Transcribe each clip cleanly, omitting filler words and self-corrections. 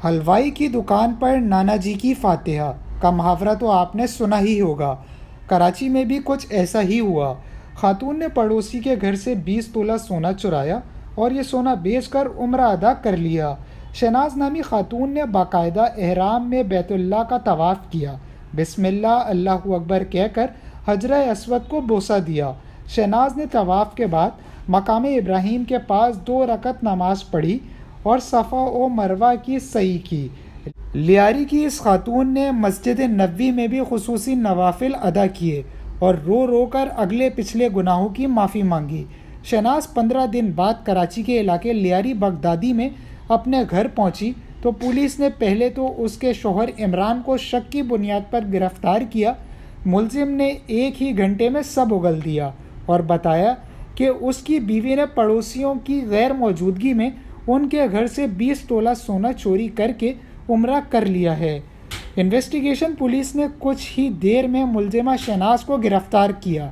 حلوائی کی دکان پر نانا جی کی فاتحہ کا محاورہ تو آپ نے سنا ہی ہوگا۔ کراچی میں بھی کچھ ایسا ہی ہوا۔ خاتون نے پڑوسی کے گھر سے 20 تولہ سونا چرایا اور یہ سونا بیچ کر عمرہ ادا کر لیا۔ شہناز نامی خاتون نے باقاعدہ احرام میں بیت اللہ کا طواف کیا، بسم اللہ اللہ اکبر کہہ کر حجرہ اسود کو بوسہ دیا۔ شہناز نے طواف کے بعد مقام ابراہیم کے پاس 2 رکعت نماز پڑھی اور صفا و مروہ کی سعی کی۔ لیاری کی اس خاتون نے مسجد نبوی میں بھی خصوصی نوافل ادا کیے اور رو رو کر اگلے پچھلے گناہوں کی معافی مانگی۔ شہناز 15 دن بعد کراچی کے علاقے لیاری بغدادی میں اپنے گھر پہنچی تو پولیس نے پہلے تو اس کے شوہر عمران کو شک کی بنیاد پر گرفتار کیا۔ ملزم نے ایک ہی گھنٹے میں سب اگل دیا اور بتایا کہ اس کی بیوی نے پڑوسیوں کی غیر موجودگی میں ان کے گھر سے 20 تولہ سونا چوری کر کے عمرہ کر لیا ہے۔ انویسٹیگیشن پولیس نے کچھ ہی دیر میں ملزمہ شہناز کو گرفتار کیا۔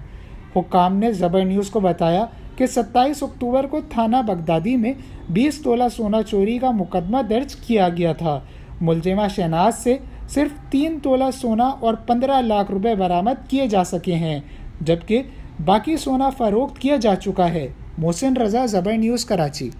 حکام نے زبر نیوز کو بتایا کہ 27 اکتوبر کو تھانہ بغدادی میں 20 تولہ سونا چوری کا مقدمہ درج کیا گیا تھا۔ ملزمہ شہناز سے صرف 3 تولہ سونا اور 15 لاکھ روپے برآمد کیے جا سکے ہیں، جبکہ باقی سونا فروخت کیا جا چکا ہے۔ محسن رضا، زبر نیوز، کراچی۔